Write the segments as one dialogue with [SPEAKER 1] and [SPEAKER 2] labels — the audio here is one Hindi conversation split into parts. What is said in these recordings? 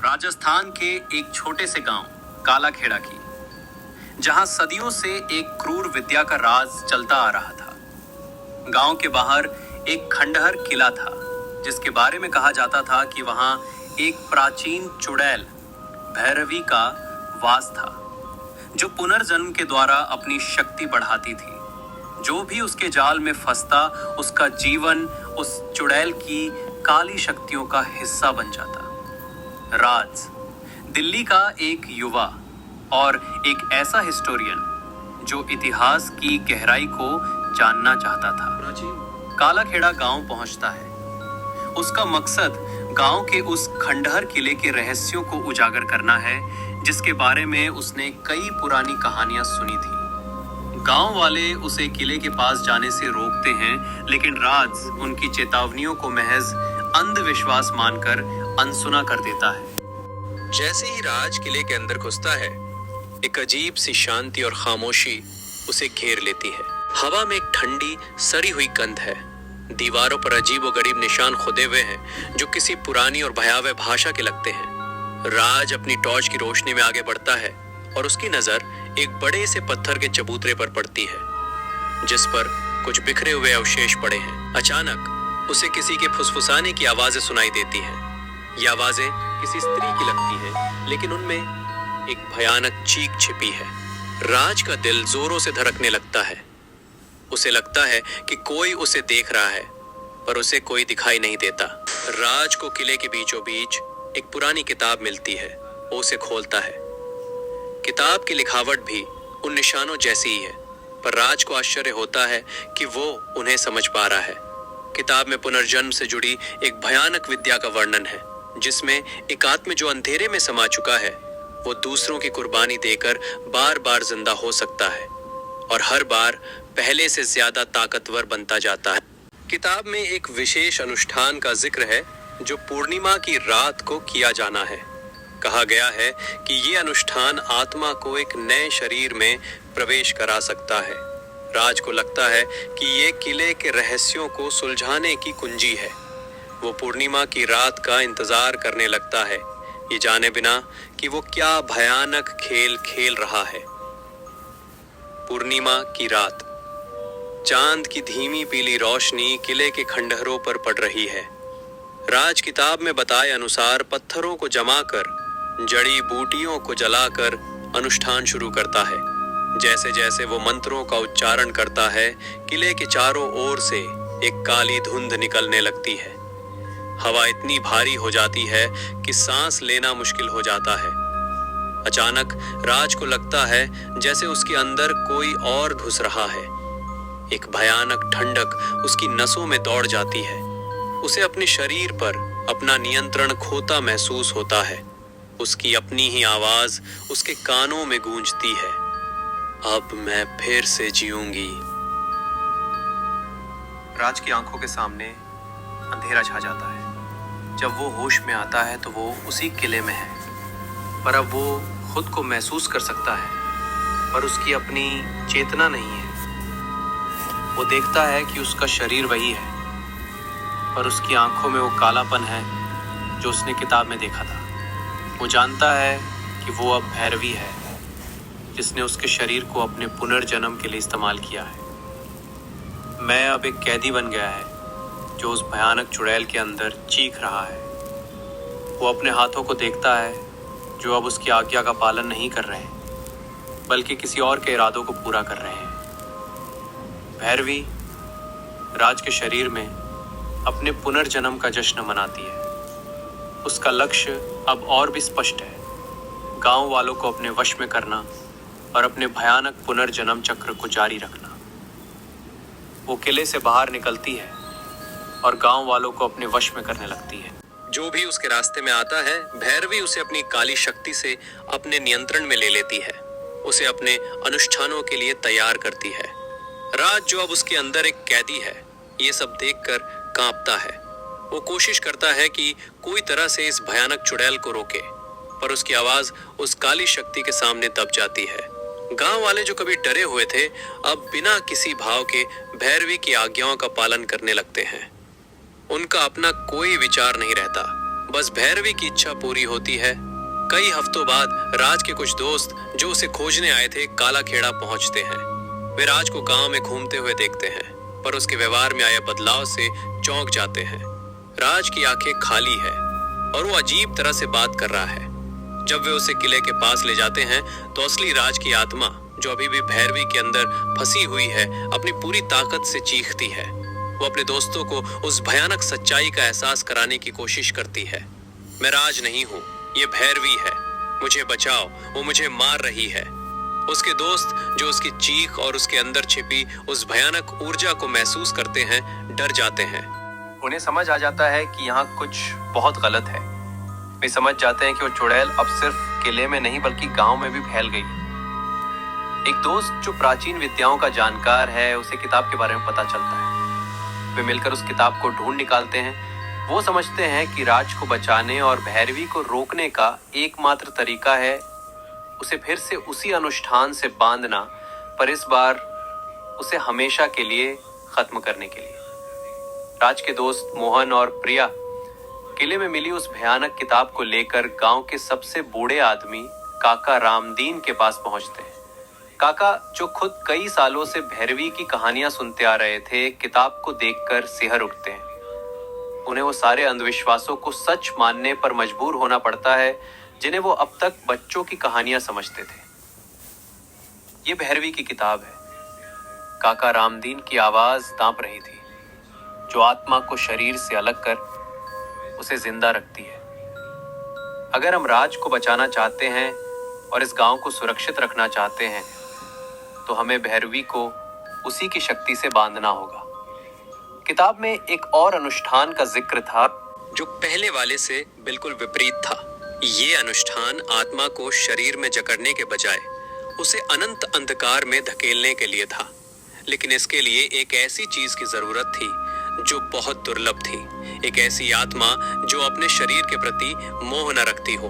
[SPEAKER 1] राजस्थान के एक छोटे से गांव कालाखेड़ा की, जहां सदियों से एक क्रूर विद्या का राज चलता आ रहा था। गांव के बाहर एक खंडहर किला था, जिसके बारे में कहा जाता था कि वहां एक प्राचीन चुड़ैल भैरवी का वास था, जो पुनर्जन्म के द्वारा अपनी शक्ति बढ़ाती थी। जो भी उसके जाल में फंसता, उसका जीवन उस चुड़ैल की काली शक्तियों का हिस्सा बन जाता। राज दिल्ली का एक युवा और एक ऐसा हिस्टोरियन जो इतिहास की गहराई को जानना चाहता था, कालाखेड़ा गांव पहुंचता है। उसका मकसद गांव के उस खंडहर किले के रहस्यों को उजागर करना है, जिसके बारे में उसने कई पुरानी कहानियां सुनी थी। गांव वाले उसे किले के पास जाने से रोकते हैं, लेकिन राज उनकी चेतावनियों को महज अंधविश्वास मानकर अनसुना कर देता है।
[SPEAKER 2] जैसे ही राज किले के अंदर घुसता है, एक अजीब सी शांति और खामोशी उसे घेर लेती है। हवा में एक ठंडी सड़ी हुई गंध है। दीवारों पर अजीबोगरीब निशान खुदे हुए हैं, जो किसी पुरानी और भयावह भाषा के लगते हैं। राज अपनी टॉर्च की रोशनी में आगे बढ़ता है और उसकी नजर एक बड़े से पत्थर के चबूतरे पर पड़ती है, जिस पर कुछ बिखरे हुए अवशेष पड़े हैं। अचानक उसे किसी के फुसफुसाने की आवाजें सुनाई देती हैं। ये आवाजें किसी स्त्री की लगती हैं, लेकिन उनमें एक भयानक चीख छिपी है। राज का दिल जोरों से धड़कने लगता है। उसे लगता है कि कोई उसे देख रहा है, पर उसे कोई दिखाई नहीं देता। राज को किले के बीचों बीच एक पुरानी किताब मिलती है। वो उसे खोलता है। किताब की लिखावट भी उन निशानों जैसी ही है, पर राज को आश्चर्य होता है कि वो उन्हें समझ पा रहा है। किताब में पुनर्जन्म से जुड़ी एक भयानक विद्या का वर्णन है, जिसमें एक आत्मा जो अंधेरे में समा चुका है, वो दूसरों की कुर्बानी देकर बार बार जिंदा हो सकता है और हर बार पहले से ज्यादा ताकतवर बनता जाता है। किताब में एक विशेष अनुष्ठान का जिक्र है, जो पूर्णिमा की रात को किया जाना है। कहा गया है कि ये अनुष्ठान आत्मा को एक नए शरीर में प्रवेश करा सकता है। राज को लगता है कि ये किले के रहस्यों को सुलझाने की कुंजी है। वो पूर्णिमा की रात का इंतजार करने लगता है, ये जाने बिना कि वो क्या भयानक खेल खेल रहा है। पूर्णिमा की रात, चांद की धीमी पीली रोशनी किले के खंडहरों पर पड़ रही है। राज किताब में बताए अनुसार पत्थरों को जमाकर, जड़ी बूटियों को जलाकर अनुष्ठान शुरू करता है। जैसे जैसे वो मंत्रों का उच्चारण करता है, किले के चारों ओर से एक काली धुंध निकलने लगती है। हवा इतनी भारी हो जाती है कि सांस लेना मुश्किल हो जाता है। अचानक राज को लगता है जैसे उसके अंदर कोई और घुस रहा है। एक भयानक ठंडक उसकी नसों में दौड़ जाती है। उसे अपने शरीर पर अपना नियंत्रण खोता महसूस होता है। उसकी अपनी ही आवाज उसके कानों में गूंजती है, अब मैं फिर से जीऊंगी।
[SPEAKER 1] राज की आंखों के सामने अंधेरा छा जाता है। जब वो होश में आता है तो वो उसी किले में है, पर अब वो खुद को महसूस कर सकता है, पर उसकी अपनी चेतना नहीं है। वो देखता है कि उसका शरीर वही है, पर उसकी आंखों में वो कालापन है जो उसने किताब में देखा था। वो जानता है कि वो अब भैरवी है, जिसने उसके शरीर को अपने पुनर्जन्म के लिए इस्तेमाल किया है। मैं अब एक कैदी बन गया है, जो उस भयानक चुड़ैल के अंदर चीख रहा है। वो अपने हाथों को देखता है, जो अब उसकी आज्ञा का पालन नहीं कर रहे हैं, बल्कि किसी और के इरादों को पूरा कर रहे हैं। भैरवी राज के शरीर में अपने पुनर्जन्म का जश्न मनाती है। उसका लक्ष्य अब और भी स्पष्ट है, गांव वालों को अपने वश में करना और अपने भयानक पुनर्जन्म चक्र को जारी रखना। वो किले से बाहर निकलती है और गांव वालों को अपने वश में करने लगती है।
[SPEAKER 2] जो भी उसके रास्ते में आता है, भैरवी उसे अपनी काली शक्ति से अपने नियंत्रण में ले लेती है। उसे अपने अनुष्ठानों के लिए तैयार करती है। राज, जो अब उसके अंदर एक कैदी है, ये सब देखकर कांपता है। वो कोशिश करता है कि कोई तरह से इस भयानक चुड़ैल को रोके, पर उसकी आवाज उस काली शक्ति के सामने दब जाती है। गांव वाले जो कभी डरे हुए थे, अब बिना किसी भाव के भैरवी की आज्ञाओं का पालन करने लगते हैं। उनका अपना कोई विचार नहीं रहता। बस भैरवी की इच्छा पूरी होती है। कई हफ्तों बाद राज के कुछ दोस्त जो उसे खोजने आए थे काला खेड़ा पहुंचते हैं। वे राज को गांव में घूमते हुए देखते हैं, पर उसके व्यवहार में आए बदलाव से चौंक जाते हैं। राज की आंखें खाली है और वो अजीब तरह से बात कर रहा है। जब वे उसे किले के पास ले जाते हैं तो असली राज की आत्मा, जो अभी भी भैरवी के अंदर फंसी हुई है, अपनी पूरी ताकत से चीखती है। वो अपने दोस्तों को उस भयानक सच्चाई का एहसास कराने की कोशिश करती है। मैं राज नहीं हूँ, ये भैरवी है, मुझे बचाओ, वो मुझे मार रही है। उसके दोस्त जो उसकी चीख और उसके अंदर छिपी उस भयानक ऊर्जा को महसूस करते हैं, डर जाते हैं।
[SPEAKER 1] उन्हें समझ आ जाता है कि यहाँ कुछ बहुत गलत है। वे समझ जाते हैं कि वो चुड़ैल अब सिर्फ किले में नहीं बल्कि गांव में भी फैल गई। एक दोस्त जो प्राचीन विद्याओं का जानकार है, उसे किताब के बारे में पता चलता है। वे मिलकर उस किताब को ढूंढ निकालते हैं। वो समझते हैं कि राज को बचाने और भैरवी को रोकने का एकमात्र तरीका है उसे फिर से उसी अनुष्ठान से बांधना, पर इस बार उसे हमेशा के लिए खत्म करने के लिए। राज के दोस्त मोहन और प्रिया किले में मिली उस भयानक किताब को लेकर गांव के सबसे बूढ़े आदमी काका रामदीन के पास पहुंचते हैं। काका, जो खुद कई सालों से भैरवी की कहानियां सुनते आ रहे थे, किताब को देखकर सिहर उठते हैं। उन्हें वो सारे अंधविश्वासों को सच मानने पर मजबूर होना पड़ता है जिन्हें वो अब तक बच्चों की कहानियां समझते थे। ये भैरवी की किताब है। काका रामदीन की आवाज कांप रही थी, जो आत्मा को शरीर से अलग कर उसे जिंदा रखती है। अगर हम राज को बचाना चाहते हैं और इस गांव को सुरक्षित रखना चाहते हैं, तो हमें भैरवी को उसी की शक्ति से बांधना होगा। किताब में एक और अनुष्ठान का जिक्र था
[SPEAKER 2] जो पहले वाले से बिल्कुल विपरीत था। ये अनुष्ठान आत्मा को शरीर में जकड़ने के बजाय उसे अनंत अंधकार में धकेलने के लिए था। लेकिन इसके लिए एक ऐसी चीज की जरूरत थी जो बहुत दुर्लभ थी। एक ऐसी आत्मा जो अपने शरीर के प्रति मोह न रखती हो।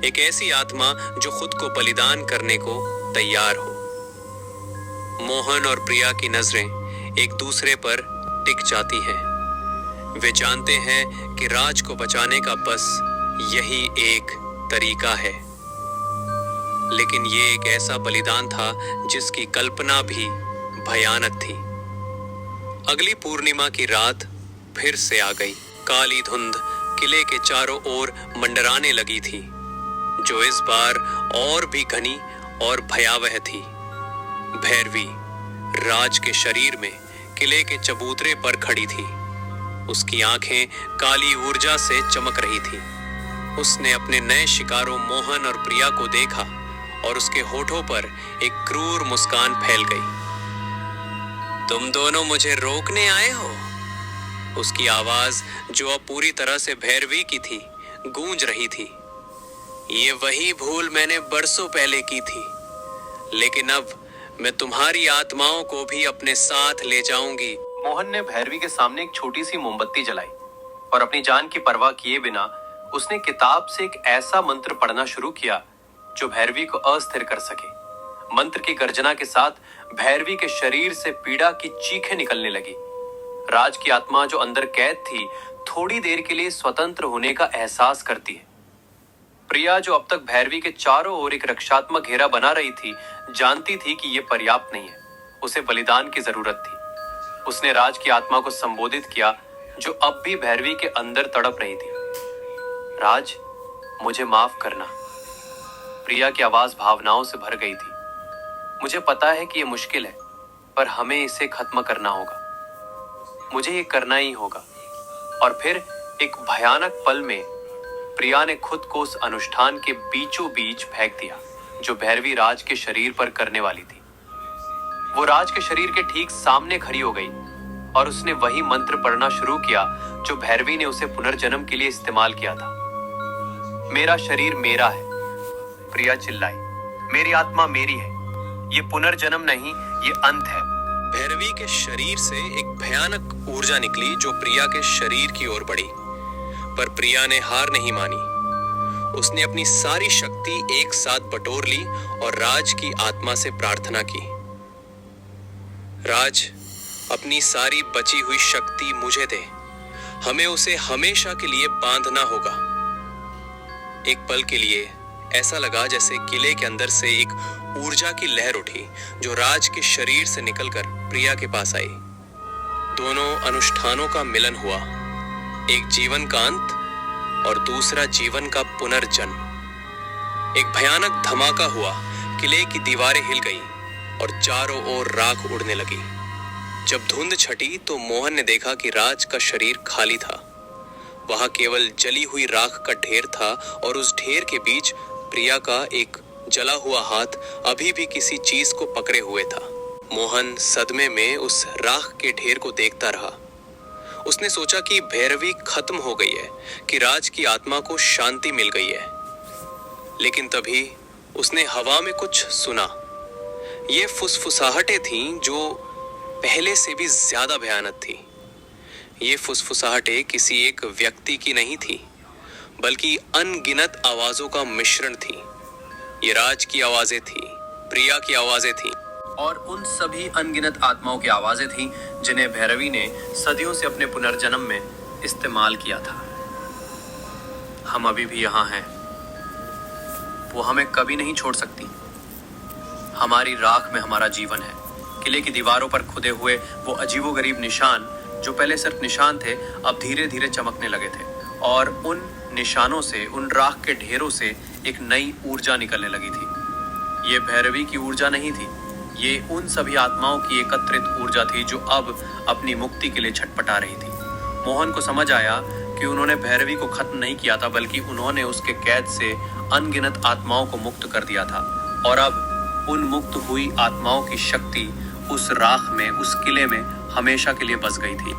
[SPEAKER 2] एक ऐसी आत्मा जो खुद को बलिदान करने को तैयार हो। मोहन और प्रिया की नजरें एक दूसरे पर टिक जाती हैं। वे जानते हैं कि राज को बचाने का बस यही एक तरीका है। लेकिन ये एक ऐसा बलिदान था जिसकी कल्पना भी भयानक थी। अगली पूर्णिमा की रात फिर से आ गई। काली धुंध किले के चारों ओर मंडराने लगी थी, जो इस बार और भी घनी और भयावह थी। भैरवी राज के शरीर में किले के चबूतरे पर खड़ी थी। उसकी आंखें काली ऊर्जा से चमक रही थी। उसने अपने नए शिकारों मोहन और प्रिया को देखा और उसके होठों पर एक क्रूर मुस्कान फैल गई। तुम दोनों मुझे रोकने आए हो? उसकी आवाज, जो अब पूरी तरह से भैरवी की थी, गूंज रही थी। ये वही भूल मैंने बरसों पहले की थी, लेकिन अब मैं तुम्हारी आत्माओं को भी अपने साथ ले जाऊंगी।
[SPEAKER 1] मोहन ने भैरवी के सामने एक छोटी सी मोमबत्ती जलाई और अपनी जान की परवाह किए बिना उसने किताब से एक ऐसा मंत्र पढ़ना शुरू किया जो भैरवी को अस्थिर कर सके। मंत्र की गर्जना के साथ भैरवी के शरीर से पीड़ा की चीखें निकलने लगी। राज की आत्मा, जो अंदर कैद थी, थोड़ी देर के लिए स्वतंत्र होने का एहसास करती है। प्रिया, जो अब तक भैरवी के चारों ओर एक रक्षात्मक घेरा बना रही थी, जानती थी कि यह पर्याप्त नहीं है। उसे बलिदान की जरूरत थी। उसने राज की आत्मा को संबोधित किया, जो अब भी भैरवी के अंदर तड़प रही थी। राज, मुझे माफ करना। प्रिया की आवाज भावनाओं से भर गई थी। मुझे पता है कि यह मुश्किल है, पर हमें इसे खत्म करना होगा। मुझे ये करना ही होगा। और फिर एक भयानक पल में प्रिया ने खुद को उस अनुष्ठान के बीचों बीच फेंक दिया जो भैरवी राज के शरीर पर करने वाली थी। वो राज के शरीर के ठीक सामने खड़ी हो गई और उसने वही मंत्र पढ़ना शुरू किया जो भैरवी ने उसे पुनर्जन्म के लिए इस्तेमाल किया था। मेरा शरीर मेरा है, प्रिया चिल्लाई। मेरी आत्मा मेरी है। ये पुनर्जन्म नहीं, ये अंत है।
[SPEAKER 2] भैरवी के शरीर से एक भयानक ऊर्जा निकली जो प्रिया के शरीर की ओर बढ़ी, पर प्रिया ने हार नहीं मानी। उसने अपनी सारी शक्ति एक साथ बटोर ली और राज की आत्मा से प्रार्थना की। राज, अपनी सारी बची हुई शक्ति मुझे दे। हमें उसे हमेशा के लिए बांधना होगा। एक पल के लिए ऐसा लगा जैसे किले के अंदर से एक ऊर्जा की लहर उठी जो राज के शरीर से निकलकर प्रिया के पास आई। दोनों अनुष्ठानों का मिलन हुआ, एक जीवन का अंत और दूसरा जीवन का पुनर्जन्म। एक भयानक धमाका हुआ, किले की दीवारें हिल गईं और चारों ओर राख उड़ने लगी। जब धुंध छटी तो मोहन ने देखा कि राज का शरीर खाली था। वहां केवल जली हुई राख का ढेर था और उस ढेर के बीच प्रिया का एक जला हुआ हाथ अभी भी किसी चीज को पकड़े हुए था। मोहन सदमे में उस राख के ढेर को देखता रहा। उसने सोचा कि भैरवी खत्म हो गई है, कि राज की आत्मा को शांति मिल गई है। लेकिन तभी उसने हवा में कुछ सुना। ये फुसफुसाहटें थीं जो पहले से भी ज्यादा भयानक थी। ये फुसफुसाहटें किसी एक व्यक्ति की नहीं थी, बल्कि अनगिनत आवाजों का मिश्रण थी। ये राज की आवाजें थी, प्रिया की आवाजें थी
[SPEAKER 1] और उन सभी अनगिनत आत्माओं की आवाजें थीं जिन्हें भैरवी ने सदियों से अपने पुनर्जन्म में इस्तेमाल किया था। हम अभी भी यहाँ हैं, वो हमें कभी नहीं छोड़ सकती। हमारी राख में हमारा जीवन है। किले की दीवारों पर खुदे हुए वो अजीबोगरीब निशान जो पहले सिर्फ निशान थे, अब धीरे धीरे चमकने लगे थे और उन निशानों से, उन राख के ढेरों से एक नई ऊर्जा निकलने लगी थी। ये भैरवी की ऊर्जा नहीं थी, ये उन सभी आत्माओं की एकत्रित ऊर्जा थी जो अब अपनी मुक्ति के लिए छटपटा रही थी। मोहन को समझ आया कि उन्होंने भैरवी को खत्म नहीं किया था, बल्कि उन्होंने उसके कैद से अनगिनत आत्माओं को मुक्त कर दिया था और अब उन मुक्त हुई आत्माओं की शक्ति उस राख में, उस किले में हमेशा के लिए बस गई थी।